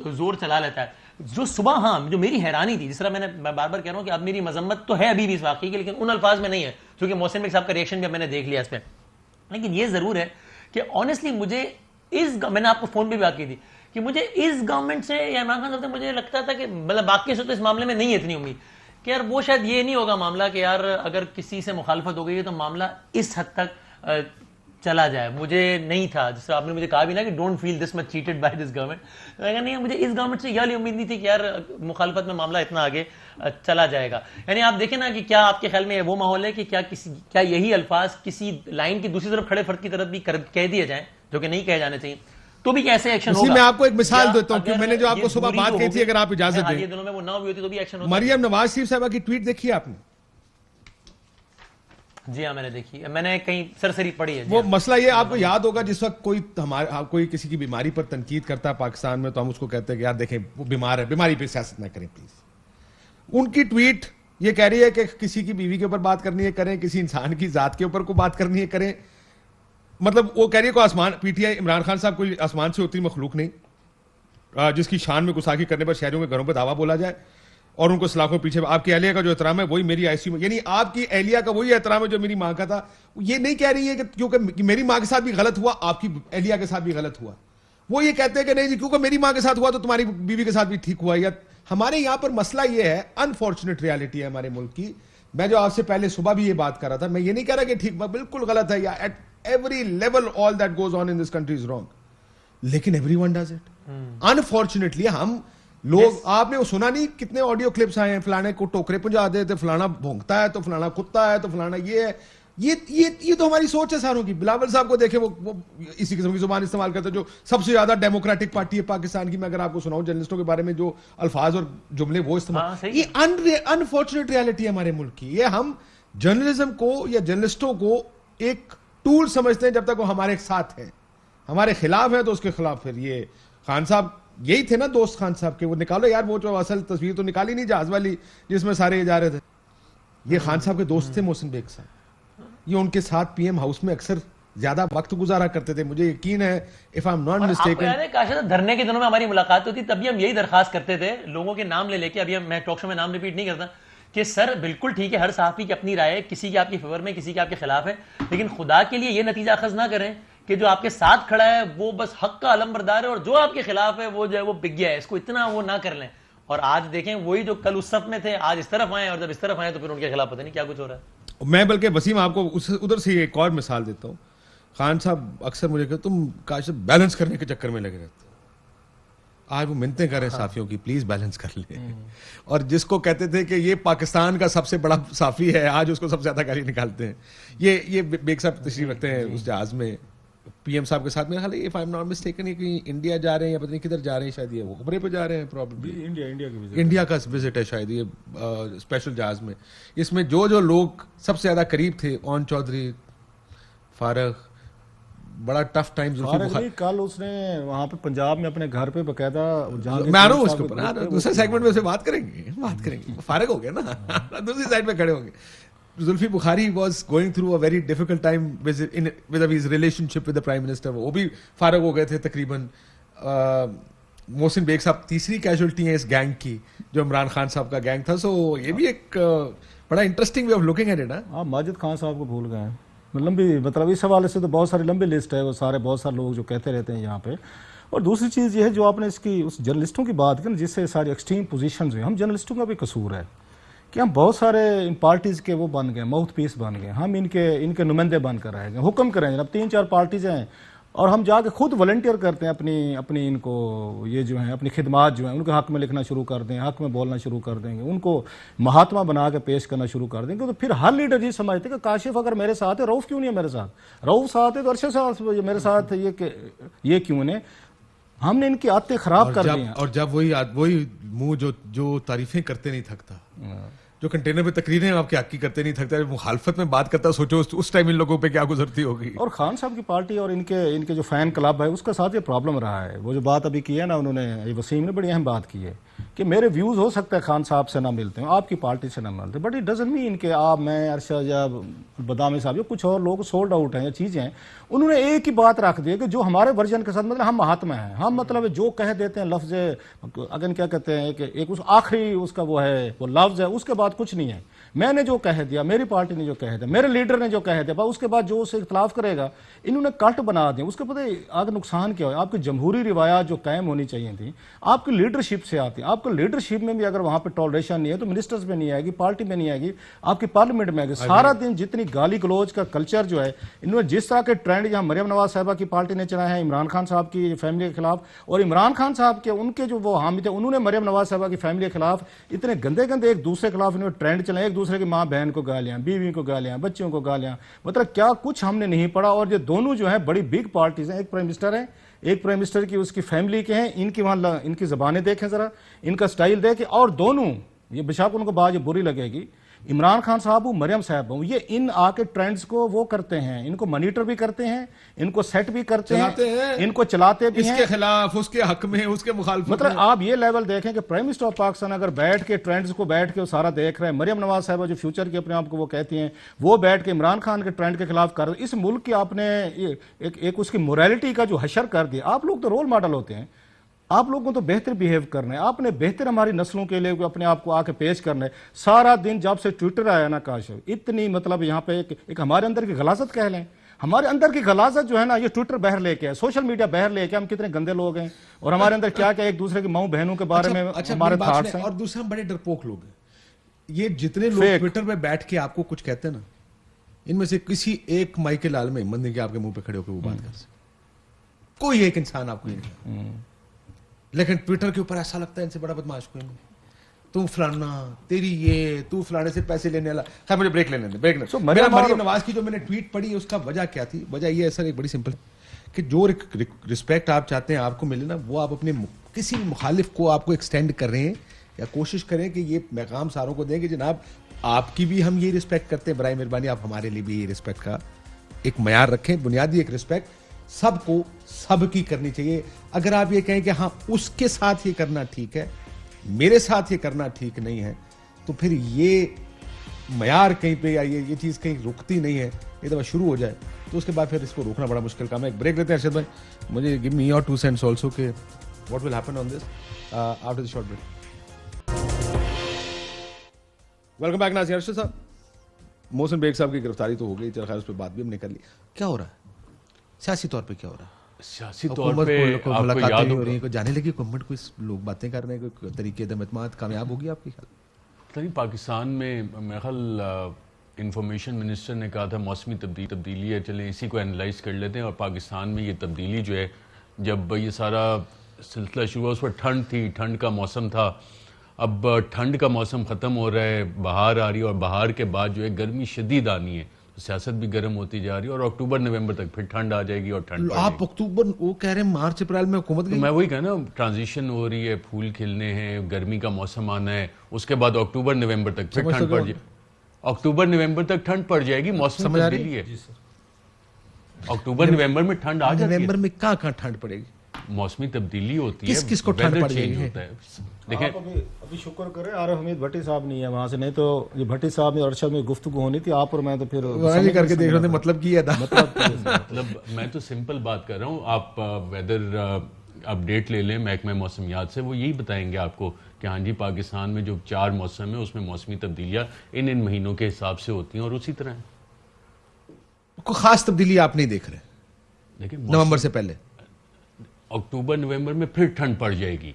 زور چلا لیتا ہے. جو صبح جو میری حیرانی تھی, جس طرح میں بار بار کہہ رہا ہوں کہ اب میری مذمت تو ہے ابھی بھی اس واقعے کی, لیکن ان الفاظ میں نہیں ہے کیونکہ محسن بھائی صاحب کا ریئیکشن بھی میں نے دیکھ لیا اس پہ. لیکن یہ ضرور ہے کہ آنیسٹلی مجھے میں نے آپ کو فون پہ بھی بات کی تھی کہ مجھے اس گورنمنٹ سے یا عمران خان صاحب سے مجھے لگتا تھا کہ مطلب باقی سے تو اس معاملے میں نہیں ہے اتنی امید کہ یار وہ شاید یہ نہیں ہوگا معاملہ کہ یار اگر کسی سے مخالفت ہو گئی ہے تو معاملہ اس حد تک چلا جائے. مجھے نہیں تھا, جس طرح آپ نے مجھے کہا بھی نا کہ don't feel this much cheated by this government, نہیں مجھے اس گورنمنٹ سے یہ والی امید نہیں تھی کہ یار مخالفت میں معاملہ اتنا آگے چلا جائے گا. یعنی آپ دیکھیں نا کہ کیا آپ کے خیال میں وہ ماحول ہے کہ کیا یہی الفاظ کسی لائن کی دوسری طرف کھڑے فرد کی طرف بھی کہہ دیے جائیں جو کہ نہیں کہے جانے چاہیے, تو بھی کیسے ایکشن ہوگا؟ میں آپ کو ایک مثال دیتا ہوں کہ میں نے جو آپ کو صبح بات کی تھی, اگر آپ اجازت دیں, یہ دنوں میں وہ نہ ہوئی ہوتی تو بھی ایکشن ہوگا. مریم نواز شریف صاحبہ کی ٹویٹ دیکھی آپ نے؟ جی ہاں میں نے دیکھی, میں نے کہیں سرسری پڑھی ہے. وہ مسئلہ یہ آپ کو یاد ہوگا جس وقت کوئی کسی کی بیماری پر تنقید کرتا ہے پاکستان میں, تو ہم اس کو کہتے ہیں کہ یار دیکھیں وہ بیمار ہے, بیماری پہ سیاست نہ کریں پلیز. ان کی ٹویٹ یہ کہہ رہی ہے کہ کسی کی بیوی کے اوپر بات کرنی ہے کریں, کسی انسان کی ذات کے اوپر کو بات کرنی ہے کریں. مطلب وہ کہہ رہی ہے کوئی آسمان, PTI عمران خان صاحب کوئی آسمان سے اتری مخلوق نہیں جس کی شان میں گستاخی کرنے پر شہریوں کے گھروں پہ دعویٰ بولا جائے اور ان کو سلاخوں پیچھے. آپ کی اہلیہ کا جو احترام ہے وہی میری ICU میں, یعنی آپ کی اہلیہ کا وہی احترام ہے جو میری ماں کا تھا. یہ نہیں کہہ رہی ہے کہ کیونکہ میری ماں کے ساتھ بھی غلط ہوا آپ کی اہلیہ کے ساتھ بھی غلط ہوا. وہ یہ کہتے ہیں کہ نہیں جی کیونکہ میری ماں کے ساتھ ہوا تو تمہاری بیوی کے ساتھ بھی ٹھیک ہوا. یا ہمارے یہاں پر مسئلہ یہ ہے, انفارچونیٹ ریالٹی ہے ہمارے ملک کی. میں جو آپ سے پہلے صبح بھی یہ بات کر رہا تھا, میں یہ نہیں کہہ رہا کہ ٹھیک بالکل غلط ہے, یا at every level all that goes on in this country is wrong, لیکن everyone does it. Unfortunately ہم لوگ, آپ نے وہ سنا نہیں کتنے آڈیو کلپس آئے ہیں, فلانے کو ٹوکرے پہنچا دیتے, فلانا بھونکتا ہے تو فلانا کتا ہے تو فلانا یہ ہے. یہ تو ہماری سوچ ہے ساروں کی. بلاول صاحب کو دیکھیں, وہ اسی قسم کی زبان استعمال کرتے جو سب سے زیادہ ڈیموکریٹک پارٹی ہے پاکستان کی. میں اگر آپ کو سناؤں جرنلسٹوں کے بارے میں جو الفاظ اور جملے وہ استعمال, یہ انفارچونیٹ ریالٹی ہے ہمارے ملک کی. یہ ہم جرنلزم کو یا جرنلسٹوں کو ایک ٹول سمجھتے ہیں جب تک وہ ہمارے ساتھ ہیں. ہمارے خلاف ہے تو اس کے خلاف پھر یہ خان صاحب یہی تھے نا دوست خان صاحب کے, وہ نکالو یار وہ جو اصل تصویر تو نکالی نہیں جہاز والی جس میں سارے یہ جا رہے تھے. یہ خان صاحب کے دوست تھے محسن بیگ صاحب, یہ ان کے ساتھ پی ایم ہاؤس میں اکثر زیادہ وقت گزارا کرتے تھے. مجھے یقین ہے if I'm not mistaken, Kashif دھرنے کے دنوں میں ہماری ملاقات ہوتی تب بھی ہم یہی درخواست کرتے تھے لوگوں کے نام لے کے, ابھی میں ٹاک شو میں نام ریپیٹ نہیں کرتا, کہ سر بالکل ٹھیک ہے ہر صحافی کی اپنی رائے ہے, کسی کی آپ کی فیور میں کسی کے آپ کے خلاف ہے, لیکن خدا کے لیے یہ نتیجہ اخذ نہ کریں کہ جو آپ کے ساتھ کھڑا ہے وہ بس حق کا علم بردار ہے اور جو آپ کے خلاف ہے وہ جو ہے وہ بک گیا ہے. اس کو اتنا وہ نہ کر لیں. اور آج دیکھیں وہی جو کل اس صف میں تھے آج اس طرف آئے, اور جب اس طرف آئے تو پھر ان کے خلاف پتہ نہیں کیا کچھ ہو رہا ہے. میں بلکہ وسیم آپ کو ادھر سے ایک اور مثال دیتا ہوں. خان صاحب اکثر مجھے کہ تم کاشف بیلنس کرنے کے چکر میں لگے رہتے ہو. آج وہ منتیں کر رہے ہیں صحافیوں کی پلیز بیلنس کر لیں. اور جس کو کہتے تھے کہ یہ پاکستان کا سب سے بڑا صحافی ہے آج اس کو سب سے زیادہ گالی نکالتے ہیں. یہ بیگ صاحب تشریف رکھتے ہیں اس جہاز میں پی ایم صاحب کے ساتھ. میرا خیال ہے if I'm not mistaken یہ کہیں انڈیا جا رہے ہیں یا پتہ نہیں کدھر جا رہے ہیں, شاید یہ وہ عمرے پہ جا رہے ہیں, پرابلی انڈیا کا وزٹ ہے شاید یہ اسپیشل جہاز میں. اس میں جو لوگ سب سے زیادہ قریب تھے, اون چودھری, فارغ, بڑا ٹف ٹائم. کل اس نے وہاں پہ پنجاب میں اپنے گھر پہ باقاعدہ میں آ رہا ہوں اس کے اوپر, دوسرے سیگمنٹ میں اسے بات کریں گے. فارغ ہو گیا نا, دوسری سائڈ پہ کھڑے ہوں گے. Zulfi Bukhari was going through a very difficult time with his relationship with the prime minister. وہ بھی فارغ ہو گئے تھے تقریباً. محسن بیگ صاحب تیسری کیجولٹی ہیں اس گینگ کی جو عمران خان صاحب کا گینگ تھا. سو یہ بھی ایک بڑا interesting way of looking at it. آپ ماجد خان صاحب کو بھول گئے. لمبی مطلب اس حوالے سے تو بہت ساری لمبی لسٹ ہے, وہ سارے بہت سارے لوگ جو کہتے رہتے ہیں یہاں پہ. اور دوسری چیز یہ ہے جو آپ نے اس جرنلسٹوں کی بات کی نا, جس سے ساری ایکسٹریم پوزیشنز ہوئی, ہم جرنلسٹوں کا بھی قصور ہے کہ ہم بہت سارے ان پارٹیز کے وہ بن گئے, ماؤتھ پیس بن گئے, ہم ان کے نمائندے بن کر رہ گئے. حکم کریں جناب 3-4 پارٹیز ہیں اور ہم جا کے خود والنٹیئر کرتے ہیں اپنی ان کو یہ جو ہیں اپنی خدمات جو ہیں ان کے حق میں لکھنا شروع کر دیں, حق میں بولنا شروع کر دیں گے, ان کو مہاتما بنا کے پیش کرنا شروع کر دیں گے. تو پھر ہر لیڈر یہ سمجھتے کہ کاشف اگر میرے ساتھ ہے, رؤف کیوں نہیں ہے میرے ساتھ, رؤف ساتھ ہے تو ارشد صاحب میرے ساتھ ہے, یہ کیوں نہیں. ہم نے ان کی عادتیں خراب کر دی ہیں. اور جب وہی منہ جو تعریفیں کرتے نہیں تھکتا, جو کنٹینر پہ تقریریں آپ کے حق کی کرتے نہیں تھکتا, مخالفت میں بات کرتا, سوچو اس ٹائم ان لوگوں پہ کیا گزرتی ہوگی. اور خان صاحب کی پارٹی اور ان کے جو فین کلب ہے اس کے ساتھ یہ پرابلم رہا ہے. وہ جو بات ابھی کی ہے نا انہوں نے, وسیم نے بڑی اہم بات کی ہے کہ میرے ویوز ہو سکتا ہے خان صاحب سے نہ ملتے ہیں, آپ کی پارٹی سے نہ ملتے, بٹ اٹ ڈزنٹ مین کہ آپ, میں, ارشد یا بدامی صاحب یا کچھ اور لوگ سولڈ آؤٹ ہیں یا چیزیں ہیں. انہوں نے ایک ہی بات رکھ دی کہ جو ہمارے ورژن کے ساتھ مطلب ہم مہاتما ہیں, ہم مطلب جو کہہ دیتے ہیں لفظ اگر کیا کہتے ہیں کہ ایک اس آخری اس کا وہ ہے وہ لفظ ہے, اس کے بعد کچھ نہیں ہے. میں نے جو کہہ دیا, میری پارٹی نے جو کہہ دیا, میرے لیڈر نے جو کہہ دیا, اس کے بعد جو اسے اختلاف کرے گا انہوں نے کلٹ بنا دیا. اس کے پتہ آگے نقصان کیا ہے, آپ کی جمہوری روایات جو قائم ہونی چاہیے تھیں آپ کی لیڈرشپ سے آتی ہیں. آپ کو لیڈرشپ میں بھی اگر وہاں پہ ٹالریشن نہیں ہے تو منسٹرز میں نہیں آئے گی, پارٹی میں نہیں آئے گی, آپ کی پارلیمنٹ میں آئے گی. سارا دن جتنی گالی گلوچ کا کلچر جو ہے انہوں نے جس طرح کے ٹرینڈ یہاں مریم نواز صاحبہ کی پارٹی نے چلائے ہیں عمران خان صاحب کی فیملی کے خلاف, اور عمران خان صاحب کے ان کے جو وہ حامی تھے انہوں نے مریم نواز صاحبہ کی فیملی کے خلاف اتنے گندے ایک دوسرے کے خلاف انہوں نے ٹرینڈ چلائے, ایک دوسرے کی ماں بہن کو گالیاں, بیوی کو گالیاں, بچوں کو گالیاں, مطلب کیا کچھ ہم نے نہیں پڑھا. اور یہ دونوں جو ہیں بڑی بگ پارٹیز ہیں, ایک پرائم منسٹر ہے, ایک پرائم منسٹر کی اس کی فیملی کے ہیں, ان کی وہاں ان کی زبانیں دیکھیں ذرا, ان کا سٹائل دیکھیں, اور دونوں یہ بشاک ان کو بات یہ بری لگے گی, عمران خان صاحب ہوں, مریم صاحب ہوں, یہ ان آ کے ٹرینڈز کو وہ کرتے ہیں, ان کو مانیٹر بھی کرتے ہیں, ان کو سیٹ بھی کرتے ہیں, ان کو چلاتے بھی ہیں, اس کے خلاف, اس کے حق میں, اس کے مخالف. مطلب آپ یہ لیول دیکھیں کہ پرائم منسٹر آف پاکستان اگر بیٹھ کے ٹرینڈز کو بیٹھ کے سارا دیکھ رہے ہیں, مریم نواز صاحبہ جو فیوچر کے اپنے آپ کو وہ کہتی ہیں وہ بیٹھ کے عمران خان کے ٹرینڈ کے خلاف کر رہے, اس ملک کی آپ نے ایک اس کی موریلٹی کا جو حشر کر دیا. آپ لوگ تو رول ماڈل ہوتے ہیں, آپ لوگوں کو تو بہتر بیہیو کرنا ہے, آپ نے بہتر ہماری نسلوں کے لیے اپنے آپ کو آ کے پیش کرنا ہے. سارا دن جب سے ٹویٹر آیا نا کاشف, اتنی مطلب یہاں پہ ایک ہمارے اندر کی غلاظت کہہ لیں, ہمارے اندر کی غلاظت جو ہے نا یہ ٹویٹر باہر لے کے, سوشل میڈیا باہر لے کے, ہم کتنے گندے لوگ ہیں, اور ہمارے اندر کیا کیا ایک دوسرے کی ماؤں بہنوں کے بارے میں ہمارے تھاٹس ہیں. اور دوسرا ہم بڑے ڈرپوک لوگ ہیں. یہ جتنے لوگ ٹویٹر پہ بیٹھ کے آپ کو کچھ کہتے ہیں نا, ان میں سے کسی ایک مائی کے لال میں ہمت نہیں کہ آپ کے منہ پہ کھڑے ہو کے وہ بات کر سکے. کوئی ایک انسان آپ کو یہ نہیں, لیکن ٹویٹر کے اوپر ایسا لگتا ہے ان سے بڑا بدماش کوئی نہیں. تو فلانا تیری یہ, تو فلانے سے پیسے لینے والا. خیر مجھے بریک لینے دیں. مریم نواز کی جو میں نے ٹویٹ پڑھی اس کا وجہ کیا تھی؟ وجہ یہ ہے سر, ایک بڑی سمپل, کہ جو رسپیکٹ آپ چاہتے ہیں آپ کو ملے نا, وہ آپ اپنے کسی مخالف کو آپ کو ایکسٹینڈ کر رہے ہیں, یا کوشش کریں کہ یہ پیغام ساروں کو دیں کہ جناب آپ کی بھی ہم یہ رسپیکٹ کرتے ہیں, برائے مہربانی آپ ہمارے لیے بھی یہ رسپیکٹ کا ایک معیار رکھیں, بنیادی ایک رسپیکٹ. سب کو سب کی کرنی چاہیے. اگر آپ یہ کہیں کہ ہاں اس کے ساتھ یہ کرنا ٹھیک ہے, میرے ساتھ یہ کرنا ٹھیک نہیں ہے, تو پھر یہ معیار کہیں پہ یا یہ چیز کہیں رکتی نہیں ہے, یہ دفعہ شروع ہو جائے تو اس کے بعد پھر اس کو روکنا بڑا مشکل کام ہے. ایک بریک لیتے ہیں ارشد بھائی, مجھے give me your 2 cents also کہ what will happen on this after the short break. Welcome back ناظرین. ارشد صاحب, محسن بیگ صاحب کی گرفتاری تو ہو گئی, چل خیر اس پہ بات بھی ہم نے کر لی. کیا ہو رہا ہے سیاسی طور پہ, کیا ہو رہا ہے سیاسی طور پہ؟ آپ کو یاد ہو رہی ہیں, جانے لگی حکومت کو, لوگ باتیں کر رہے ہیں, کوئی طریقے اعتماد کامیاب ہوگی آپ کے خیال؟ پاکستان میں میرا خیال انفارمیشن منسٹر نے کہا تھا موسمی تبدیلی ہے, چلیں اسی کو انالائز کر لیتے ہیں. اور پاکستان میں یہ تبدیلی جو ہے, جب یہ سارا سلسلہ شروع ہوا اس پر ٹھنڈ تھی, ٹھنڈ کا موسم تھا. اب ٹھنڈ کا موسم ختم ہو رہا ہے, بہار آ رہی ہے, اور بہار کے بعد جو ہے گرمی شدید آنی ہے, سیاست بھی گرم ہوتی جا رہی ہے, اور اکتوبر نومبر تک پھر ٹھنڈ آ جائے گی. اور ٹھنڈ آپ اکتوبر, وہ کہہ رہے ہیں مارچ اپریل میں حکومت گئی. میں وہی کہا نا, ٹرانزیشن ہو رہی ہے, پھول کھلنے ہیں, گرمی کا موسم آنا ہے, اس کے بعد اکتوبر نومبر تک پھر ٹھنڈ پڑ جائے, اکتوبر نومبر تک ٹھنڈ پڑ جائے گی. موسم تبدیلی ہے, اکتوبر نومبر میں ٹھنڈ آ جائے گی. نومبر میں کہاں ٹھنڈ پڑے گی؟ موسمی تبدیلی ہوتی ہے, کس کو ٹھنڈ پڑ جائے گی؟ دیکھیں ابھی شکر کریں عارف حمید بھٹی صاحب نہیں ہے وہاں سے, نہیں تو یہ بھٹی صاحب نے ارشد میں گفتگو ہونی تھی, آپ اور میں تو پھر کر کے دیکھ رہے تھے. مطلب کی ہے مطلب میں تو سمپل بات کر رہا ہوں. آپ ویدر اپڈیٹ لے لیں محکمہ موسمیات سے, وہ یہی بتائیں گے آپ کو کہ ہاں جی پاکستان میں جو 4 موسم ہے اس میں موسمی تبدیلیاں ان مہینوں کے حساب سے ہوتی ہیں, اور اسی طرح کوئی خاص تبدیلی آپ نہیں دیکھ رہے دیکھیں نومبر سے پہلے؟ اکتوبر نومبر میں پھر ٹھنڈ پڑ جائے گی.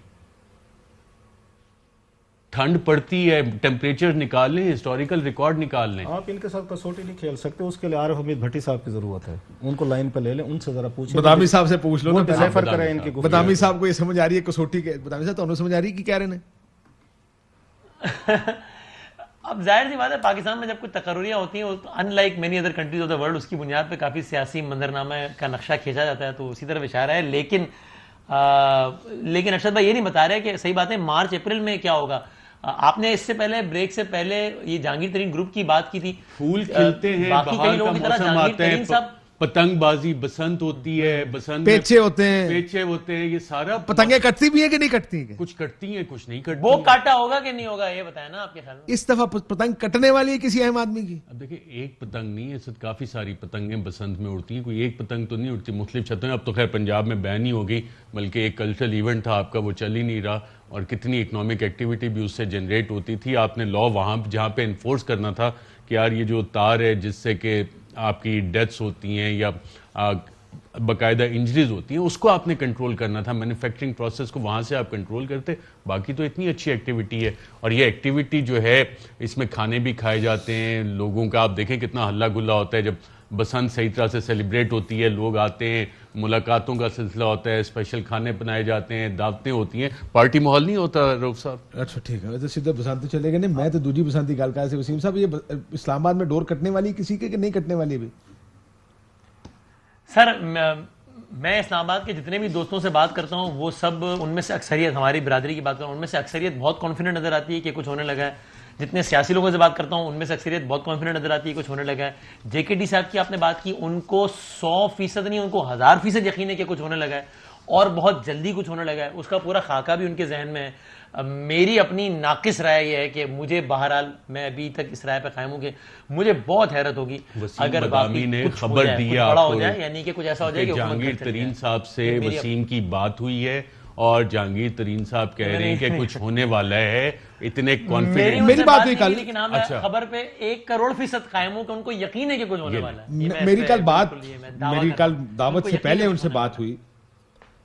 ٹھنڈ پڑتی ہے, ٹیمپریچر نکال لیں, ہسٹوریکل ریکارڈ نکال لیں. آپ ان کے ساتھ کسوٹی نہیں کھیل سکتے, اس کے لیے عارف حمید بھٹی صاحب کی ضرورت ہے. ان کو لائن پہ لے لیں, ان سے ذرا پوچھیں, بدامی صاحب سے پوچھ لو, ڈیسیفر کریں ان کی گفتگو. بدامی صاحب کو یہ سمجھ آ رہی ہے کسوٹی کے, بدامی صاحب تو سمجھ آ رہی ہے کہ کہہ رہے ہیں. اب ظاہر سی بات ہے, پاکستان میں جب کوئی تقرریاں ہوتی ہیں, in like many other countries of the world, اس کی بنیاد پہ کافی سیاسی منظرنامہ کا نقشہ کھینچا جاتا ہے, تو اسی طرف اشارہ ہے. لیکن ارشد بھائی یہ نہیں بتا رہے کہ صحیح بات ہے مارچ اپریل میں کیا ہوگا. آپ نے اس سے پہلے بریک سے پہلے یہ جہانگیر ترین گروپ کی بات کی تھی, پھول کھلتے ہیں, بہار کا موسم آتا ہے, پتنگ بازی بسنت ہوتی ہے, بسنت پیچے ہوتے ہیں, پیچے ہوتے ہیں, یہ سارا. پتنگیں کٹتی بھی ہیں کہ نہیں کٹتی ہیں؟ کچھ کٹتی ہیں کچھ نہیں کٹتی. وہ کاٹا ہوگا کہ نہیں ہوگا یہ بتائیں نا آپ کے خیال میں. اس دفعہ پتنگ کٹنے والی ہے کسی اہم آدمی کی؟ اب دیکھیں ایک پتنگ نہیں ہے, کافی ساری پتنگیں بسنت میں اڑتی ہیں, کوئی ایک پتنگ تو نہیں اڑتی, مختلف چھتیں. اب تو خیر پنجاب میں بین ہی ہو گئی, بلکہ ایک کلچرل ایونٹ تھا آپ کا, وہ چل ہی نہیں رہا, اور کتنی اکنامک ایکٹیویٹی بھی اس سے جنریٹ ہوتی تھی. آپ نے لا وہاں جہاں پہ انفورس کرنا تھا کہ یار یہ جو تار ہے جس سے کہ آپ کی ڈیتھس ہوتی ہیں یا باقاعدہ انجریز ہوتی ہیں, اس کو آپ نے کنٹرول کرنا تھا. مینوفیکچرنگ پروسیس کو وہاں سے آپ کنٹرول کرتے. باقی تو اتنی اچھی ایکٹیویٹی ہے, اور یہ ایکٹیویٹی جو ہے اس میں کھانے بھی کھائے جاتے ہیں لوگوں کا. آپ دیکھیں کتنا ہلا گلا ہوتا ہے جب بسنت صحیح طرح سے سیلیبریٹ ہوتی ہے, لوگ آتے ہیں, ملاقاتوں کا سلسلہ ہوتا ہے, اسپیشل کھانے بنائے جاتے ہیں, دعوتیں ہوتی ہیں, پارٹی ماحول نہیں ہوتا روف صاحب. اچھا ٹھیک ہے, سیدھا بسنت چلے گئے. نہیں میں تو دوسری بسنتی گال کا سے. وسیم صاحب یہ اسلام آباد میں ڈور کٹنے والی کسی کے کہ نہیں کٹنے والی ابھی؟ سر میں اسلام آباد کے جتنے بھی دوستوں سے بات کرتا ہوں وہ سب, ان میں سے اکثریت, ہماری برادری کی بات کروں, ان میں سے اکثریت بہت کانفیڈنٹ نظر آتی ہے کہ کچھ ہونے لگا ہے. جتنے سیاسی لوگوں سے بات کرتا ہوں ان میں سے اکثریت بہت کانفیڈنٹ نظر آتی ہے کچھ ہونے لگا ہے. جے کے ڈی صاحب کی آپ نے بات کی, ان کو 100% نہیں, ان کو 1000% یقین ہے کہ کچھ ہونے لگا ہے, اور بہت جلدی کچھ ہونے لگا ہے. اس کا پورا خاکہ بھی ان کے ذہن میں ہے. میری اپنی ناقص رائے یہ ہے کہ مجھے بہرحال میں ابھی تک اس رائے پہ قائم ہوں کہ مجھے بہت حیرت ہوگی اگر بدامی نے خبر دی آپ کو, یعنی کہ کچھ ایسا ہو جائے کہ جہانگیر ترین صاحب سے وسیم کی بات ہوئی ہے, اور جہانگیر ترین صاحب کہہ رہے ہیں کہ کچھ ہونے والا ہے. اتنے کانفیڈنٹ, میری بات ہوئی کل, لیکن خبر پہ 1,00,00,000% قائم ہوں کہ ان کو یقین ہے کہ کچھ ہونے والا ہے. میری کل دعوت سے پہلے ان سے بات ہوئی,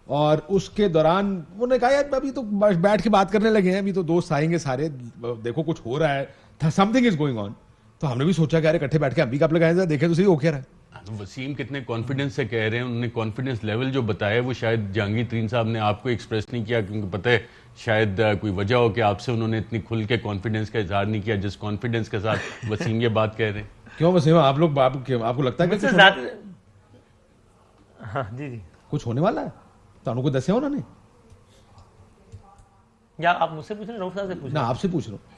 اور اس کے دوران انہوں نے کہا یار ابھی تو بیٹھ کے بات کرنے لگے ہیں, ابھی تو دوست آئیں گے سارے, دیکھو کچھ ہو رہا ہے, some thing is going on. تو ہم نے بھی سوچا کہ اکٹھے بیٹھ کے ہم بھی کپ لگائیں, دیکھیں تو صحیح ہو کیا رہا ہے. وسیم کتنے کانفیڈنس سے کہہ رہے ہیں, انہوں نے کانفیڈنس لیول جو بتایا وہ شاید جہانگیر ترین صاحب نے آپ کو ایکسپریس نہیں کیا, کیونکہ پتہ ہے شاید کوئی وجہ ہو کہ آپ سے انہوں نے اتنی کھل کے کانفیڈنس کا اظہار نہیں کیا جس کانفیڈنس کے ساتھ وسیم یہ بات کہہ رہے ہیں. کیوں وسیم آپ لوگ آپ کو لگتا ہے کہ جی کچھ ہونے والا ہے؟ تو ان کو دسے انہوں نے, یا آپ مجھ سے پوچھ رہے ہیں, رؤف صاحب سے پوچھ رہے ہیں؟ آپ سے پوچھ رہا ہوں.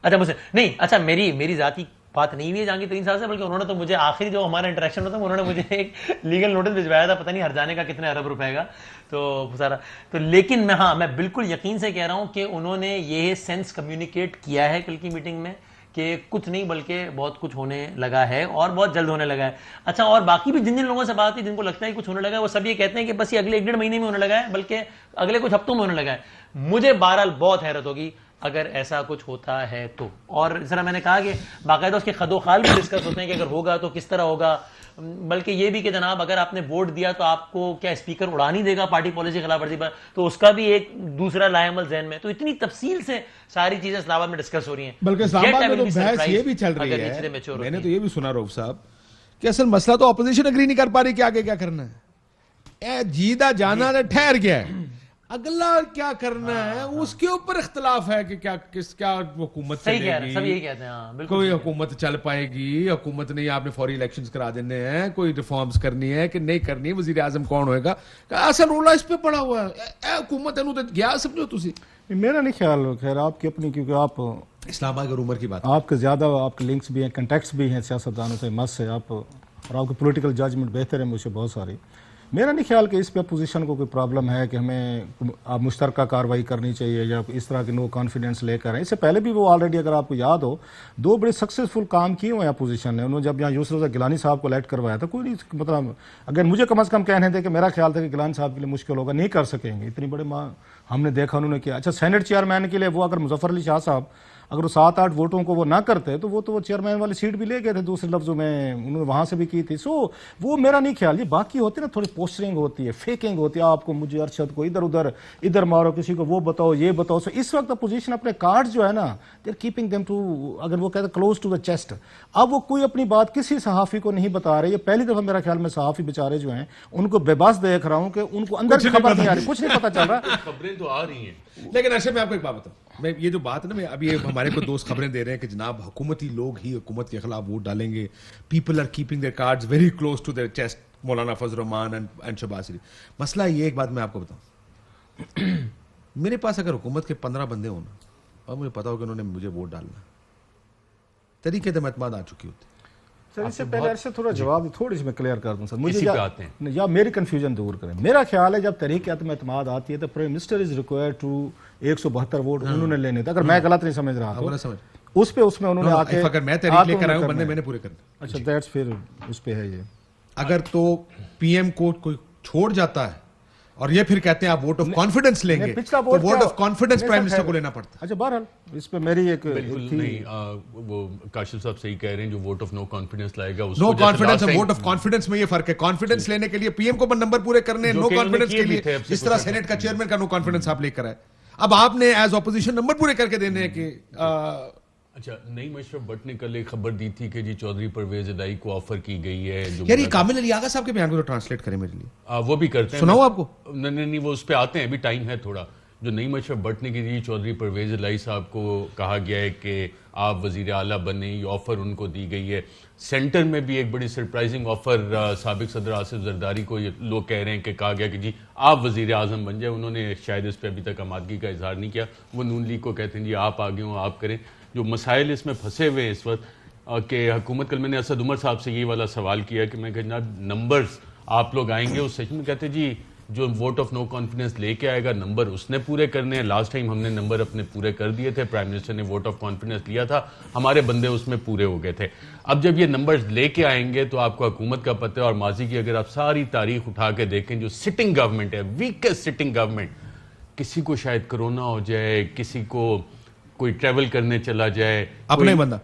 اچھا مجھ سے نہیں, اچھا میری ذاتی بات نہیں ہوئی ہے جہانگیر ترین صاحب سے, بلکہ انہوں نے تو مجھے آخری جو ہمارا انٹریکشن ہوتا ہے انہوں نے مجھے ایک لیگل نوٹس بھجوایا تھا, پتہ نہیں ہر جانے کا کتنے ارب روپے کا, تو سارا تو لیکن میں بالکل یقین سے کہہ رہا ہوں کہ انہوں نے یہ سینس کمیونیکیٹ کیا ہے کل کی میٹنگ میں کہ کچھ نہیں بلکہ بہت کچھ ہونے لگا ہے اور بہت جلد ہونے لگا ہے. اچھا, اور باقی بھی جن جن لوگوں سے بات کی جن کو لگتا ہے کچھ ہونے لگا ہے, وہ سب یہ کہتے ہیں کہ بس یہ اگلے 1-1.5 مہینے میں ہونے لگا ہے, بلکہ اگلے کچھ ہفتوں میں ہونے لگا ہے. مجھے بہرحال بہت حیرت ہوگی اگر ایسا کچھ ہوتا ہے تو. اور اس طرح میں نے کہا کہ باقاعدہ اس کے خد و خال بھی ڈسکس ہوتے ہیں کہ اگر ہوگا تو کس طرح ہوگا, بلکہ یہ بھی کہ جناب اگر آپ نے ووٹ دیا تو آپ کو کیا اسپیکر اڑا نہیں دے گا پارٹی پالیسی کی خلاف ورزی پر, تو اس کا بھی ایک دوسرا لائحہ ذہن میں. تو اتنی تفصیل سے ساری چیزیں اسلام آباد میں ڈسکس ہو رہی ہیں. بلکہ اسلام آباد میں تو بحث یہ بھی چل رہی ہے, میں نے تو یہ بھی سنا رؤف صاحب کہ اصل مسئلہ تو اپوزیشن اگری نہیں کر پا رہی کہ آگے کیا کرنا ہے. جیدہ جانا ٹھہر گیا ہے, اگلا کیا کرنا ہے اس کے اوپر اختلاف ہے کہ کیا حکومت چلے گی, سب یہی کہتے ہیں کوئی حکومت چل پائے گی, حکومت نہیں, آپ نے فوری الیکشنز کرا دینے ہیں, کوئی ریفارمز کرنی ہے کہ نہیں کرنی ہے, وزیر اعظم کون ہوئے گا, اصل رولا اس پہ پڑا ہوا ہے. حکومت ہے تو گیا سمجھو تسی. میرا نہیں خیال, خیر آپ کی اپنی, کیونکہ آپ اسلام آباد اور عمر کی بات, آپ کے زیادہ آپ کے لنکس بھی ہیں, کنٹیکٹس بھی ہیں سیاستدانوں سے, مس سے آپ, اور آپ کی پولیٹیکل ججمنٹ بہتر ہے مجھ سے بہت ساری. میرا نہیں خیال کہ اس پہ اپوزیشن کو کوئی پرابلم ہے کہ ہمیں آپ مشترکہ کارروائی کرنی چاہیے یا اس طرح کے نو کانفیڈنس لے کر. اس سے پہلے بھی وہ آلریڈی, اگر آپ کو یاد ہو, 2 بڑے سکسیزفل کام کیے ہوئے ہیں اپوزیشن نے. انہوں نے جب یہاں یوسف رضا گیلانی صاحب کو الیکٹ کروایا تھا, کوئی نہیں, مطلب اگر مجھے کم از کم کہنے تھے کہ میرا خیال تھا کہ گیلانی صاحب کے لیے مشکل ہوگا, نہیں کر سکیں گے, اتنی بڑے ہم نے دیکھا انہوں نے کیا. اچھا, سینٹ چیئرمین کے لیے وہ اگر مظفر علی شاہ صاحب اگر وہ 7-8 ووٹوں کو وہ نہ کرتے تو وہ چیئرمین والی سیٹ بھی لے گئے تھے, دوسرے لفظوں میں انہوں نے وہاں سے بھی کی تھی. سو وہ میرا نہیں خیال. یہ باقی ہوتی ہے نا, تھوڑی پوسچرنگ ہوتی ہے, فیکنگ ہوتی ہے, آپ کو مجھے ارشد کو ادھر مارو, کسی کو وہ بتاؤ یہ بتاؤ. سو اس وقت اپوزیشن اپنے کارڈ جو ہے نا, they are keeping them too, اگر وہ کہتے ہیں کلوز ٹو دا چیسٹ. اب وہ کوئی اپنی بات کسی صحافی کو نہیں بتا رہے. یہ پہلی دفعہ میرا خیال میں صحافی بیچارے جو ہیں ان کو بے بس دیکھ رہا ہوں کہ ان کو اندر خبر نہیں آ رہی, کچھ نہیں پتا چل رہا. خبریں تو آ رہی ہیں, لیکن ایسے میں آپ کو ایک بات بتاؤں, میں یہ جو بات ہے نا, میں ابھی ہمارے کو دوست خبریں دے رہے ہیں کہ جناب حکومتی لوگ ہی حکومت کے خلاف ووٹ ڈالیں گے, people are keeping their cards very close to their chest, Maulana Fazl Rahman and Shahbaz شریف. مسئلہ یہ, ایک بات میں آپ کو بتاؤں, میرے پاس اگر حکومت کے 15 بندے ہوں نا, اور مجھے پتا ہو کہ انہوں نے مجھے ووٹ ڈالنا, طریقے سے اعتماد آ چکی ہوتی. سر اس سے پہلے ایسے تھوڑا جواب تھوڑی سی میں کلیئر کر دوں سر, مجھے یا میری کنفیوژن دور کریں. میرا خیال ہے جب تحریک عدم اعتماد آتی ہے تو prime minister is required to 172 vote انہوں نے لینے تھے. اگر میں غلط نہیں سمجھ رہا تو اس پہ انہوں نے آ کے, اگر میں تحریک لے کر آیا ہوں بندے میں نے پورے کرنے. اچھا, دیٹس پھر اس پہ ہے یہ. اگر تو پی ایم کو کوئی چھوڑ جاتا ہے اور یہ پھر کہتے ہیں آپ ووٹ آف کانفیڈنس لیں گے, تو vote of confidence prime minister کو لینا پڑتا ہے. اچھا, بہرحال اس پہ میری ایک بالکل نہیں, وہ کاشف صاحب صحیح کہہ رہے ہیں, جو ووٹ آف نو کانفیڈنس لائے گا, نو کانفیڈنس اور ووٹ آف کانفیڈنس میں یہ فرق ہے. کانفیڈنس لینے کے لیے پی ایم کو نمبر پورے کرنے, نو کانفیڈنس کے لیے جس طرح سینٹ کا چیئرمین کا نو کانفیڈنس آپ لے کر آئے, اب آپ نے ایز اپوزیشن نمبر پورے کر کے دینے ہیں کہ. اچھا, نعیم اشرف بٹ نے کل ایک خبر دی تھی کہ جی چودھری پرویز الہی کو آفر کی گئی ہے. یار یہ کامل علی آغا صاحب کے بیان کو ٹرانسلیٹ کریں میرے لیے. وہ بھی کرتے ہیں, سناؤ آپ کو. نہیں, وہ اس پہ آتے ہیں, ابھی ٹائم ہے تھوڑا. جو نعیم اشرف بٹ نے کی تھی, چودھری پرویز الہی صاحب کو کہا گیا ہے کہ آپ وزیر اعلیٰ بنیں, یہ آفر ان کو دی گئی ہے. سینٹر میں بھی ایک بڑی سرپرائزنگ آفر سابق صدر آصف زرداری کو لوگ کہہ رہے ہیں کہ کہا گیا کہ جی آپ وزیر اعظم بن جائیں. انہوں نے شاید اس پہ ابھی تک آمادگی کا اظہار نہیں کیا. وہ نون لیگ کو کہتے ہیں جی آپ آگے ہوں, آپ کریں. جو مسائل اس میں پھنسے ہوئے ہیں اس وقت کہ حکومت, کل میں نے اسد عمر صاحب سے یہ والا سوال کیا کہ میں کہ جناب نمبرز آپ لوگ آئیں گے اس سیشن میں, کہتے جی جو ووٹ آف نو کانفیڈنس لے کے آئے گا نمبر اس نے پورے کرنے ہیں. لاسٹ ٹائم ہم نے نمبر اپنے پورے کر دیے تھے, پرائم منسٹر نے ووٹ آف کانفیڈنس لیا تھا, ہمارے بندے اس میں پورے ہو گئے تھے. اب جب یہ نمبرز لے کے آئیں گے تو آپ کو حکومت کا پتہ ہے, اور ماضی کی اگر آپ ساری تاریخ اٹھا کے دیکھیں, جو سٹنگ گورنمنٹ ہے, ویکسٹ سٹنگ گورنمنٹ, کسی کو شاید کرونا ہو جائے, کسی کو کوئی ٹریول کرنے چلا جائے, اپنے بندہ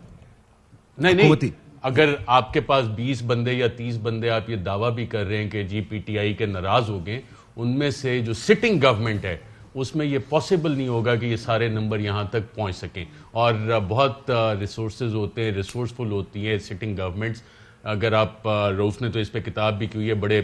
نہیں, اگر آپ کے پاس 20 بندے یا 30 بندے آپ یہ دعویٰ بھی کر رہے ہیں کہ جی پی ٹی آئی کے ناراض ہو گئے, ان میں سے جو سٹنگ گورنمنٹ ہے اس میں یہ پاسبل نہیں ہوگا کہ یہ سارے نمبر یہاں تک پہنچ سکیں. اور بہت ریسورسز ہوتے ہیں, ریسورسفل ہوتی ہیں سٹنگ گورنمنٹس. اگر آپ, روف نے تو اس پہ کتاب بھی کی ہوئی ہے, بڑے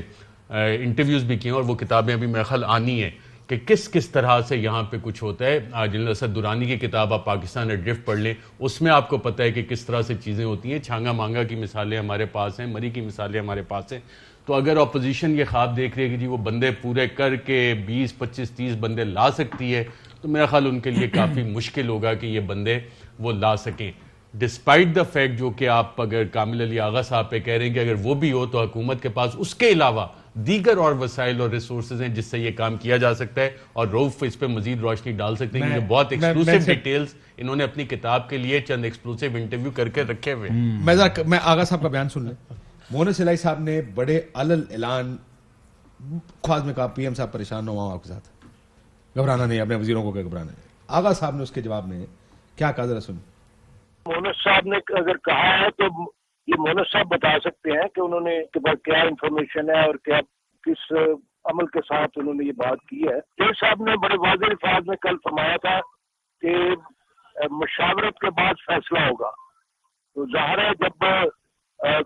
انٹرویوز بھی کیے ہیں, اور وہ کتابیں ابھی میرے خیال آنی ہیں کہ کس طرح سے یہاں پہ کچھ ہوتا ہے. جنرل اسد درانی کی کتاب آپ پاکستان ایڈرفٹ پڑھ لیں, اس میں آپ کو پتہ ہے کہ کس طرح سے چیزیں ہوتی ہیں. چھانگا مانگا کی مثالیں ہمارے پاس ہیں, مری کی مثالیں ہمارے پاس ہیں. تو اگر اپوزیشن یہ خواب دیکھ رہی ہے کہ جی وہ بندے پورے کر کے 20 25 30 بندے لا سکتی ہے, تو میرا خیال ان کے لیے کافی مشکل ہوگا کہ یہ بندے وہ لا سکیں. ڈسپائٹ دا فیکٹ جو کہ آپ اگر کامل علی آغا صاحب پہ کہہ رہے ہیں کہ اگر وہ بھی ہو تو حکومت کے پاس اس کے علاوہ دیگر اور وسائل اور ریسورسز ہیں جس سے یہ کام کیا جا سکتا ہے, اور روف اس پہ مزید روشنی ڈال سکتے ہیں کیونکہ بہت ایکسکلوسیو ڈیٹیلز انہوں نے اپنی کتاب کے لیے چند ایکسکلوسیو انٹرویو کر کے رکھے ہوئے. میں آغا صاحب کا بیان سن لیں. مونس الہی صاحب نے بڑے علل اعلان خواص میں کہا پی ایم صاحب پریشان نہ ہو آپ کے ساتھ, گھبرانا نہیں, اپنے وزیروں کو گھبرانا نہیں. آغا صاحب نے اس کے جواب میں کیا کہا ذرا سن. مونس صاحب نے اگر کہا ہے تو یہ مونس صاحب بتا سکتے ہیں کہ انہوں نے کے بعد کیا انفارمیشن ہے اور کیا کس عمل کے ساتھ انہوں نے یہ بات کی ہے. جیل صاحب نے بڑے واضح الفاظ میں کل فرمایا تھا کہ مشاورت کے بعد فیصلہ ہوگا. تو ظاہر ہے جب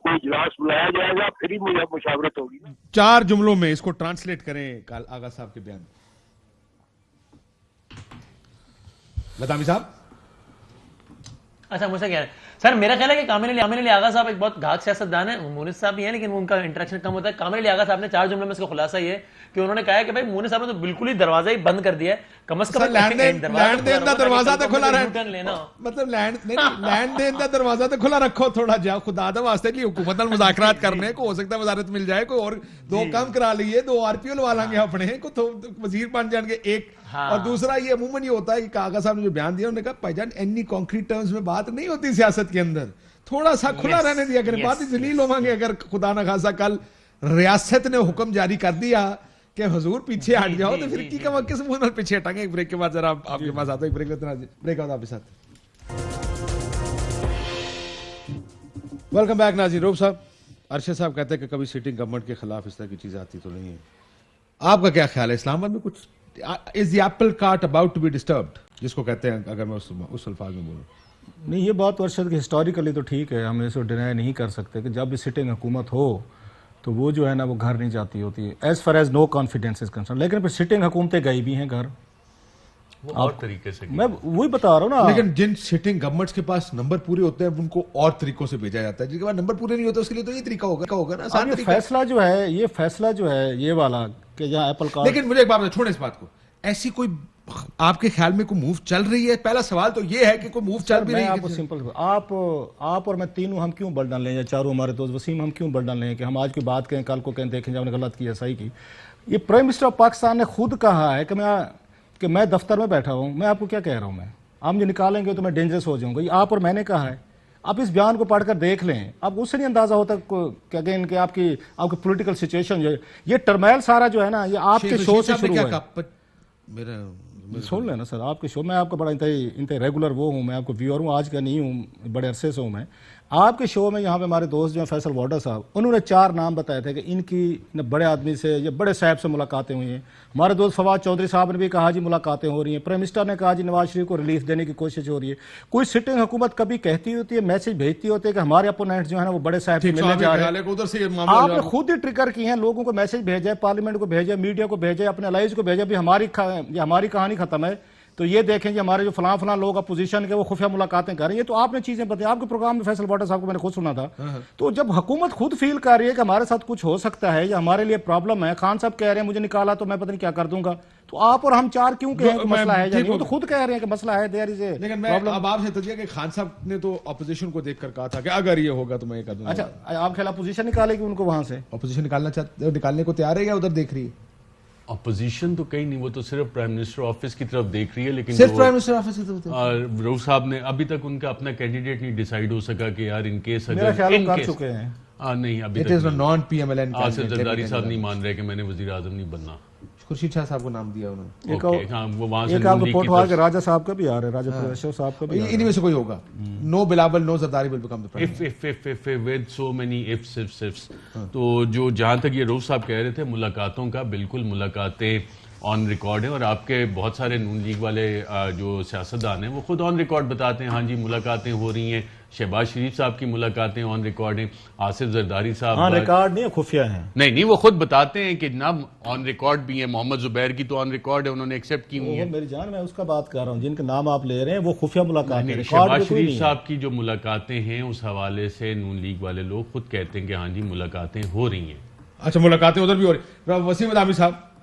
کوئی اجلاس بلایا جائے گا پھر ہی مجھے مشاورت ہوگی. 4 جملوں میں اس کو ٹرانسلیٹ کریں آغا صاحب کے بیان. بدامی صاحب. اچھا مجھ سے کہہ رہے ہیں سر, میرا خیال ہے کہ کامل علی آغا صاحب ایک بہت گھاک سیاستدان ہیں. مونس صاحب بھی ہیں لیکن ان کا انٹریکشن کم ہوتا ہے. کامل علی آغا صاحب نے 4 جملوں میں اس کا خلاصہ یہ کہ انہوں نے کہا ہے کہ بھائی مونس صاحب نے تو بالکل ہی دروازہ ہی بند کر دیا ہے. کم از کم لینڈ دین دا دروازہ تو کھلا رہا, مطلب لینڈ دین دا دروازہ تو کھلا رکھو تھوڑا جا خدا دا واسطے کہ حکومت نال مذاکرات کرنے کو ہو سکتا ہے وزارت مل جائے, کوئی اور 2 کام کرا لیے, 2 RPO لوا لیں گے اپنے کو وزیر بن جائیں گے ایک. اور دوسرا یہ عموماً یہ ہوتا ہے کہ آغا صاحب نے جو بیان دیا انہوں نے کہا بھائی جان اینی کانکریٹ ٹرمز میں بات نہیں ہوتی سیاست کے اندر, تھوڑا سا کھلا رہنے دیا کریں. بات ہی ذلیل ہوں گے اگر خدا نہ خاصا کل ریاست نے حکم جاری کر دیا کہ حضور پیچھے ہٹ جاؤ تو پھر کی کس منہ پیچھے ہٹیں گے. ایک بریک کے بعد ذرا آپ کے پاس آتا ہوں, ایک بریک بعد آپ کے ساتھ. ویلکم بیک ناظرین. روب صاحب, ارشد صاحب کہتے ہیں کہ کبھی سٹنگ گورنمنٹ کے خلاف اس طرح کی چیزیں آتی تو نہیں ہے. آپ کا کیا خیال ہے اسلام آباد میں کچھ is the apple cart about to be disturbed جس کو کہتے ہیں اگر میں اس الفاظ میں بولوں؟ نہیں, یہ بات ارشد کہ ہسٹوریکلی تو ٹھیک ہے, ہم اس کو ڈینائی نہیں کر سکتے کہ جب بھی سٹنگ حکومت ہو تو وہ جو ہے نا وہ گھر نہیں جاتی ہوتی ہے as far as no confidence is concern. لیکن پھر سٹنگ حکومتیں گئی بھی ہیں گھر, اور طریقے سے میں وہی بتا رہا ہوں نا. لیکن جن سٹنگ گورنمنٹس کے پاس نمبر پورے ہوتے ہیں ان کو اور طریقوں سے بھیجا جاتا ہے, جن کے پاس نمبر پورے نہیں ہوتے اس کے لیے تو یہ طریقہ ہوگا نا. یہ فیصلہ جو ہے یہ والا کہ جہاں ایپل کارٹ. لیکن مجھے ایک بات چھوڑیں اس بات کو, ایسی کوئی آپ کے خیال میں کوئی موو چل رہی ہے؟ پہلا سوال تو یہ ہے کہ کوئی موو چل بھی رہی ہے. آپ کو سمپل آپ اور میں تینوں ہم کیوں بل ڈال لیں, یا چاروں ہمارے دوست وسیم ہم کیوں بل ڈال لیں کہ ہم آج کی بات کہیں کل کو کہیں دیکھیں جب نے غلط کیا صحیح کی. یہ پرائم منسٹر آف پاکستان نے خود کہا ہے کہ میں دفتر میں بیٹھا ہوں, میں آپ کو کیا کہہ رہا ہوں, میں آپ مجھے نکالیں گے تو میں ڈینجرس ہو جاؤں گا. یہ آپ اور میں نے کہا ہے. آپ اس بیان کو پڑھ کر دیکھ لیں, اب اس سے نہیں اندازہ ہوتا کہ اگین کہ آپ کی پولیٹیکل سچویشن جو ہے, یہ ٹرمیل سارا جو ہے نا یہ آپ کے شو سے شروع ہے. سن لیں نا سر, آپ کے شو میں آپ کا بڑا انتہائی ریگولر وہ ہوں, میں آپ کو ویور ہوں, آج کا نہیں ہوں, بڑے عرصے سے ہوں میں آپ کے شو میں. یہاں پہ ہمارے دوست جو ہیں فیصل وارڈر صاحب, انہوں نے 4 نام بتائے تھے کہ ان کی بڑے آدمی سے یا بڑے صاحب سے ملاقاتیں ہوئی ہیں. ہمارے دوست فواد چودھری صاحب نے بھی کہا جی ملاقاتیں ہو رہی ہیں. پرائم منسٹر نے کہا جی نواز شریف کو ریلیف دینے کی کوشش ہو رہی ہے. کوئی سٹنگ حکومت کبھی کہتی ہوتی ہے, میسج بھیجتی ہوتی ہے کہ ہمارے اپوننٹ جو ہے نا وہ بڑے صاحب سے ملنے جا رہے ہیں. آپ نے خود ہی ٹریگر کی ہیں, لوگوں کو میسج بھیجا ہے, پارلیمنٹ کو بھیجا, میڈیا کو بھیجا, اپنے الائز کو بھیجا, بھی ہماری کہانی ختم ہے تو یہ دیکھیں جی ہمارے جو فلاں لوگ اپوزیشن کے وہ خفیہ ملاقاتیں کر رہے ہیں. یہ تو آپ نے چیزیں بتائی, آپ کے پروگرام میں فیصل واٹر صاحب کو میں نے خود سنا تھا. تو جب حکومت خود فیل کر رہی ہے کہ ہمارے ساتھ کچھ ہو سکتا ہے یا ہمارے لیے پرابلم ہے, خان صاحب کہہ رہے ہیں مجھے نکالا تو میں پتہ نہیں کیا کر دوں گا, تو آپ اور ہم 4 کیوں کہیں کہ مسئلہ ہے, وہ تو خود کہہ رہے ہیں کہ مسئلہ ہے. لیکن میں اب آپ سے تجزیہ کہ خان صاحب نے تو اپوزیشن کو دیکھ کر کہا تھا کہ اگر یہ ہوگا تو میں یہ کر دوں گا. اچھا, آپ خیال اپوزیشن نکالے گی ان کو وہاں سے؟ اپوزیشن نکالنے کو تیار ہے یا ادھر دیکھ رہی ہے؟ اپوزیشن تو کہیں نہیں, وہ تو صرف پرائم منسٹر آفس کی طرف دیکھ رہی ہے. لیکن صرف پرائم منسٹر آفس کی طرف. روف صاحب نے ابھی تک ان کا اپنا کینڈیڈیٹ نہیں ڈیسائیڈ ہو سکا کہ یار ان کیس میرا خیال کر چکے ہیں. نہیں ابھی تک non P M L N. Asif Zardari صاحب نہیں مان رہے کہ میں نے وزیر اعظم نہیں بننا. خورشید شاہ صاحب کو نام دیا انہوں نے. ایک آپ کو پورٹوال کے راجہ صاحب کا بھی آ رہا ہے, راجہ پرشو صاحب کا بھی. انہی میں سے کوئی ہوگا. No Bilawal no Zardari will become the president with so many ifs. تو جو جہاں تک یہ روف صاحب کہہ رہے تھے ملاقاتوں کا, بالکل ملاقاتیں آن ریکارڈ ہیں, اور آپ کے بہت سارے نون لیگ والے جو سیاستدان ہیں وہ خود آن ریکارڈ بتاتے ہیں ہاں جی ملاقاتیں ہو رہی ہیں. شہباز شریف صاحب کی ملاقاتیں آن ریکارڈ ہیں, آصف زرداری صاحب آن ریکارڈ نہیں خفیہ ہیں. نہیں وہ خود بتاتے ہیں کہ جناب آن ریکارڈ بھی ہیں. محمد زبیر کی تو آن ریکارڈ ہے, انہوں نے ایکسیپٹ کی ہوئی ہے. میری جان میں اس کا بات کر رہا ہوں, جن کے نام آپ لے رہے ہیں وہ خفیہ ملاقات ہیں. شہباز شریف صاحب کی جو ملاقاتیں ہیں اس حوالے سے نون لیگ والے لوگ خود کہتے ہیں کہ ہاں جی ملاقاتیں ہو رہی ہیں. اچھا ملاقاتیں ادھر بھی ہو رہی ہیں. وسیم ادامی صاحب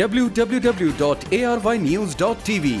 www.arYnews.tv।